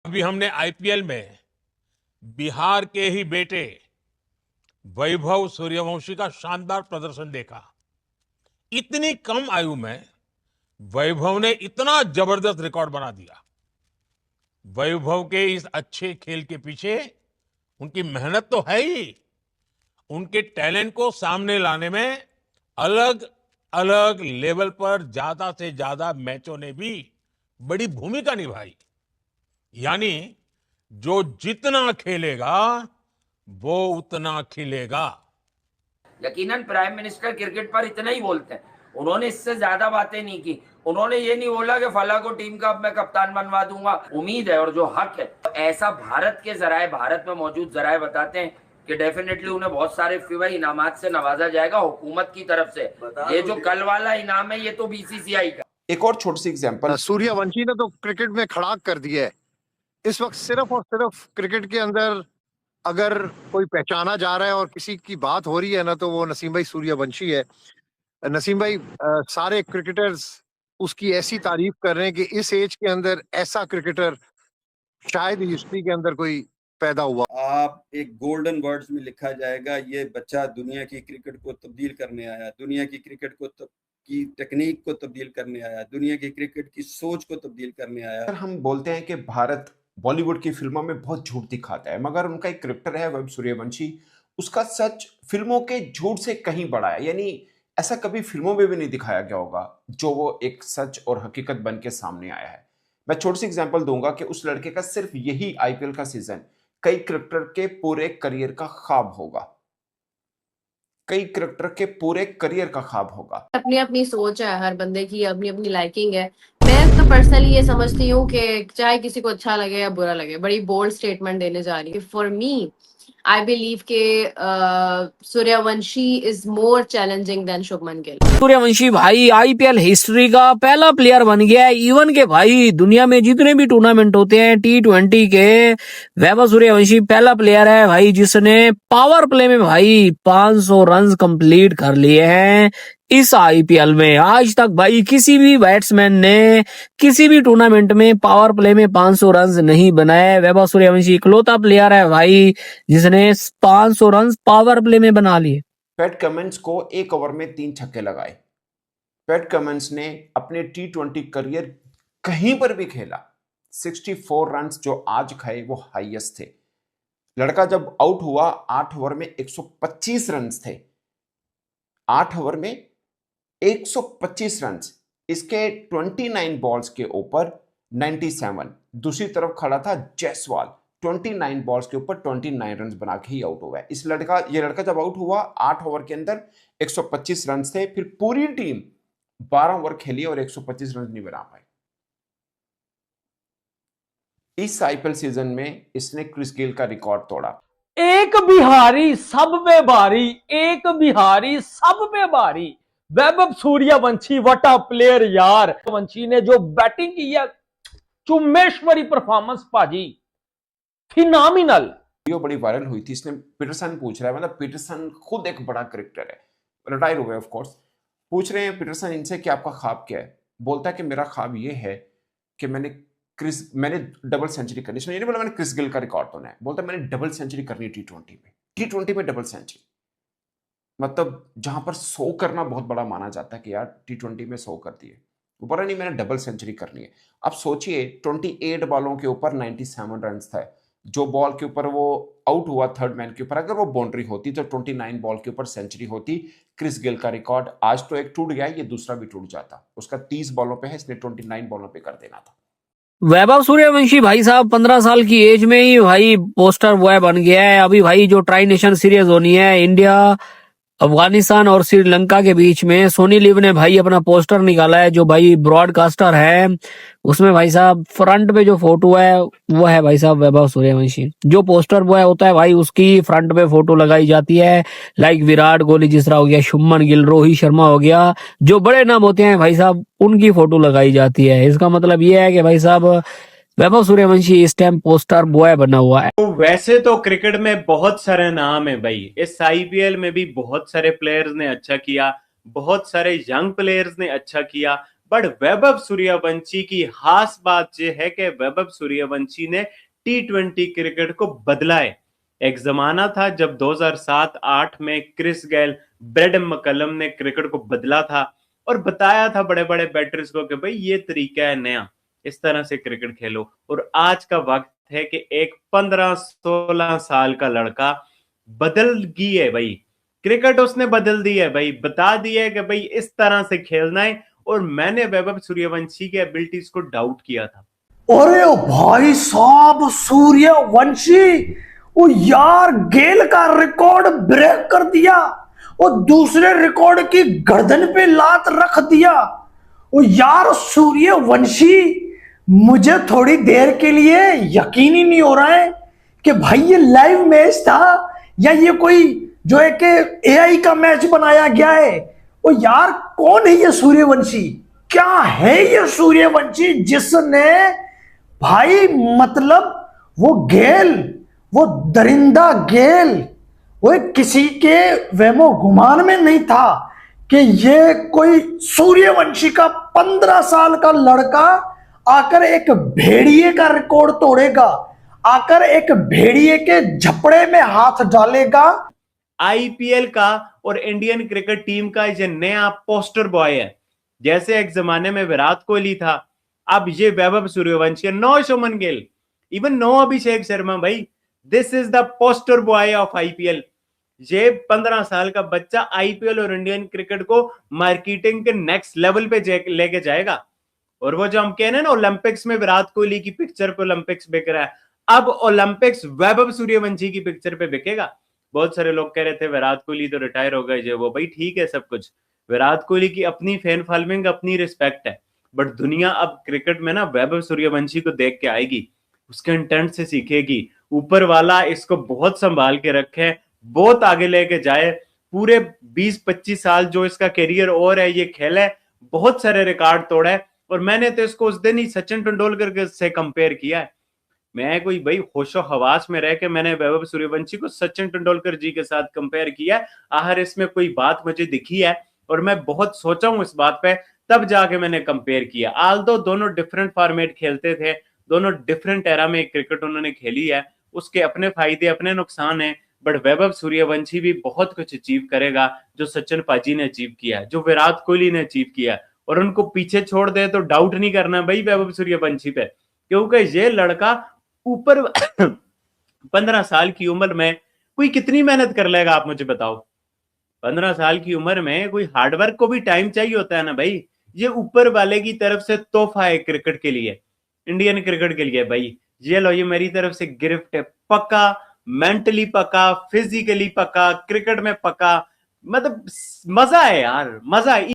अभी हमने आईपीएल में बिहार के ही बेटे वैभव सूर्यवंशी का शानदार प्रदर्शन देखा। इतनी कम आयु में वैभव ने इतना जबरदस्त रिकॉर्ड बना दिया। वैभव के इस अच्छे खेल के पीछे उनकी मेहनत तो है ही, उनके टैलेंट को सामने लाने में अलग अलग लेवल पर ज्यादा से ज्यादा मैचों ने भी बड़ी भूमिका निभाई। यानी जो जितना खेलेगा वो उतना खिलेगा। यकीनन प्राइम मिनिस्टर क्रिकेट पर इतना ही बोलते हैं, उन्होंने इससे ज्यादा बातें नहीं की। उन्होंने ये नहीं बोला कि फला को टीम का मैं कप्तान बनवा दूंगा। उम्मीद है और जो हक है, तो ऐसा भारत के जराए, भारत में मौजूद जराए बताते हैं कि डेफिनेटली उन्हें बहुत सारे फीवा इनामात से नवाजा जाएगा हुकूमत की तरफ से। ये जो कल वाला इनाम है ये तो बीसीसीआई का। एक और छोटी सी एग्जांपल, सूर्यवंशी ने तो क्रिकेट में खड़ाक कर दिया है। इस वक्त सिर्फ और सिर्फ क्रिकेट के अंदर अगर कोई पहचाना जा रहा है और किसी की बात हो रही है ना, तो वो नसीम भाई सूर्यवंशी है। नसीम भाई, सारे क्रिकेटर्स उसकी ऐसी तारीफ कर रहे हैं कि इस एज के अंदर ऐसा क्रिकेटर शायद हिस्ट्री के अंदर कोई पैदा हुआ। आप एक गोल्डन वर्ड्स में लिखा जाएगा, ये बच्चा दुनिया की क्रिकेट को तब्दील करने आया, दुनिया की क्रिकेट को की टेक्निक को तब्दील करने आया, दुनिया की क्रिकेट की सोच को तब्दील करने आया। हम बोलते हैं कि भारत बॉलीवुड की फिल्मों में बहुत झूठ दिखाता है, मगर उनका एक क्रिकेटर है वैभव सूर्यवंशी, उसका सच फिल्मों के झूठ से कहीं बड़ा है। यानी ऐसा कभी फिल्मों में भी नहीं दिखाया गया होगा जो वो एक सच और हकीकत बन के सामने आया है। मैं छोटी सी एग्जांपल दूंगा कि उस लड़के का सिर्फ यही आईपीएल का सीजन कई क्रिकेटर के पूरे करियर का ख्वाब होगा, कई क्रिकेटर के पूरे करियर का ख्वाब होगा। अपनी अपनी सोच है, हर बंदे की अपनी अपनी लाइकिंग है। मैं तो पर्सनली ये समझती हूँ कि चाहे किसी को अच्छा लगे या बुरा लगे, बड़ी बोल्ड स्टेटमेंट देने जा रही है। फॉर मी आई बिलीव के Suryavanshi is more challenging than Shubman Gill. Suryavanshi भाई आईपीएल हिस्ट्री का पहला प्लेयर बन गया है। इवन के भाई दुनिया में जितने भी टूर्नामेंट होते हैं T20 के, वैभव सूर्यवंशी पहला प्लेयर है भाई जिसने पावर प्ले में भाई 500 रन कंप्लीट कर लिए हैं इस आईपीएल में। आज तक भाई किसी भी बैट्समैन ने किसी भी टूर्नामेंट में पावर प्ले में 500 रन नहीं बनाए। वैभव सूर्यवंशी इकलौता प्लेयर है भाई जिसने 500 रन पावर प्ले में बना लिए। पैट कमिंस को एक ओवर में 3 छक्के लगाए। पैट कमिंस ने अपने T20 करियर कहीं पर भी खेला 64 रन जो आज खाए वो हाईएस्ट थे। लड़का जब आउट हुआ 8 ओवर में 125 रन थे, 8 ओवर में 125 रन। इसके 29 बॉल्स के ऊपर 97। दूसरी तरफ खड़ा था जायसवाल, 29 बॉल्स के ऊपर 29 रन बना के ही आउट हुआ है। ये लड़का जब आउट हुआ 8 ओवर के अंदर 125 रन थे। फिर पूरी टीम 12 ओवर खेली और 125 रन नहीं बना पाई। इस आईपीएल सीजन में इसने क्रिस गेल का रिकॉर्ड तोड़ा। एक बिहारी सब पे भारी, एक बिहारी सब पे भारी। वैभव सूर्यवंशी वटा प्लेयर यार। वंशी ने जो बैटिंग की है, चुम्मेश्वरी परफॉर्मेंस पाजी, फिनोमिनल। वीडियो बड़ी वायरल हुई थी। इसने पीटरसन पूछ रहा है, मतलब पीटरसन खुद एक बड़ा क्रिकेटर है, रिटायर हो गए ऑफ कोर्स। पूछ रहे हैं पीटरसन इनसे कि आपका ख्वाब क्या है। बोलता है कि मेरा ख्वाब ये है कि मैंने डबल सेंचुरी करनी। इसने ये नहीं बोला मैंने क्रिस गेल का रिकॉर्ड तोड़ना है, बोलता मैंने डबल सेंचुरी करनी है T20 में डबल सेंचुरी। मतलब जहां पर 100 करना बहुत बड़ा माना जाता है कि यार T20 में 100 कर दिए, वो बोला नहीं मैंने डबल सेंचुरी करनी है। अब सोचिए 28 बॉलों के ऊपर 97 रन था। जो बॉल के ऊपर वो आउट हुआ थर्ड मैन के ऊपर, अगर वो बाउंड्री होती तो 29 बॉल के ऊपर सेंचुरी होती। क्रिस गेल का रिकॉर्ड आज तो एक टूट गया, ये दूसरा भी टूट जाता। उसका 30 बॉलों पे है, इसने 29 बॉलों पे कर देना था। वैभव सूर्यवंशी भाई साहब 15 साल की एज में ही भाई पोस्टर बॉय बन गया है। अभी भाई जो ट्राई नेशन सीरीज होनी है इंडिया अफगानिस्तान और श्रीलंका के बीच में, सोनी लिव ने भाई अपना पोस्टर निकाला है। जो भाई ब्रॉडकास्टर है उसमें भाई साहब फ्रंट पे जो फोटो है वो है भाई साहब वैभव सूर्यवंशी। जो पोस्टर बॉय होता है भाई उसकी फ्रंट पे फोटो लगाई जाती है। लाइक विराट कोहली जिस तरह हो गया, शुभमन गिल, रोहित शर्मा हो गया, जो बड़े नाम होते हैं भाई साहब उनकी फोटो लगाई जाती है। इसका मतलब ये है कि भाई साहब वैभव सूर्यवंशी इस टाइम पोस्टर बॉय बना हुआ है। तो वैसे तो क्रिकेट में बहुत सारे नाम है भाई, इस आईपीएल में भी बहुत सारे प्लेयर्स ने अच्छा किया, बहुत सारे यंग प्लेयर्स ने अच्छा किया, बट वैभव सूर्यवंशी की खास बात यह है कि वैभव सूर्यवंशी ने T20 क्रिकेट को बदला है। एक जमाना था जब 2007-8 में क्रिस गेल, ब्रेड मकलम ने क्रिकेट को बदला था और बताया था बड़े बड़े बैटर्स को कि भाई ये तरीका है नया, इस तरह से क्रिकेट खेलो। और आज का वक्त है कि एक 15-16 साल का लड़का बदल गई है भाई, क्रिकेट उसने बदल दी है भाई, बता दिया है कि भाई इस तरह से खेलना है। और मैंने वैभव सूर्यवंशी के एबिलिटीज को डाउट किया था। अरे भाई साहब, सूर्यवंशी वो यार गेल का रिकॉर्ड ब्रेक कर दिया और दूसरे रिकॉर्ड की गर्दन पे लात रख दिया। वो यार सूर्यवंशी, मुझे थोड़ी देर के लिए यकीन ही नहीं हो रहा है कि भाई ये लाइव मैच था या ये कोई जो है कि एआई का मैच बनाया गया है। वो यार कौन है ये सूर्यवंशी, क्या है ये सूर्यवंशी जिसने भाई मतलब वो गेल, वो दरिंदा गेल, वो किसी के वहमो गुमान में नहीं था कि ये कोई सूर्यवंशी का 15 साल का लड़का आकर एक भेड़िए का रिकॉर्ड तोड़ेगा, आकर एक भेड़िए के झपड़े में हाथ डालेगा। आईपीएल का और इंडियन क्रिकेट टीम का ये नया पोस्टर बॉय है। जैसे एक जमाने में विराट कोहली था, अब ये Vaibhav Suryavanshi, no Shubman Gill, even no Abhishek Sharma. भाई this is the poster boy of IPL. ये 15 साल का बच्चा आईपीएल और इंडियन क्रिकेट को मार्केटिंग के नेक्स्ट लेवल पे लेके जाएगा। और वो जो हम कह रहे हैं ना, ओलंपिक्स में विराट कोहली की पिक्चर पे ओलंपिक्स बिक रहा है, अब ओलंपिक्स वैभव सूर्यवंशी की पिक्चर पे बिकेगा। बहुत सारे लोग कह रहे थे विराट कोहली तो रिटायर हो गए, जो वो भाई ठीक है सब कुछ, विराट कोहली की अपनी फैन फॉलोइंग, अपनी रिस्पेक्ट है, बट दुनिया अब क्रिकेट में ना वैभव सूर्यवंशी को देख के आएगी, उसके इंटेंट से सीखेगी। ऊपर वाला इसको बहुत संभाल के रखे, बहुत आगे लेके जाए। पूरे 20-25 साल जो इसका करियर और है, ये खेला है, बहुत सारे रिकॉर्ड तोड़ा है। और मैंने तो इसको उस दिन ही सचिन तेंदुलकर से कंपेयर किया है। मैं कोई भाई होशो हवास में रह के मैंने वैभव सूर्यवंशी को सचिन तेंदुलकर जी के साथ कंपेयर किया। आहर इसमें कोई बात मुझे दिखी है और मैं बहुत सोचा हूं इस बात पे, तब जाके मैंने कंपेयर किया। आल्दो दोनों डिफरेंट फॉर्मेट खेलते थे, दोनों डिफरेंट एरा में क्रिकेट उन्होंने खेली है, उसके अपने फायदे अपने नुकसान है, बट वैभव सूर्यवंशी भी बहुत कुछ अचीव करेगा जो सचिन पाजी ने अचीव किया है, जो विराट कोहली ने अचीव किया है। और उनको पीछे छोड़ दे तो डाउट नहीं करना भाई वैभव सूर्यवंशी पे, क्योंकि ये लड़का ऊपर 15 साल की उम्र में कोई कितनी मेहनत कर लेगा, आप मुझे बताओ। 15 साल की उम्र में कोई हार्डवर्क को भी टाइम चाहिए होता है ना भाई। ये ऊपर वाले की तरफ से तोहफा है क्रिकेट के लिए, इंडियन क्रिकेट के लिए। भाई ये लो, ये मेरी तरफ से गिफ्ट है, पक्का मेंटली पक्का, फिजिकली पक्का, क्रिकेट में पक्का। मतलब मजा है यार, मजा है।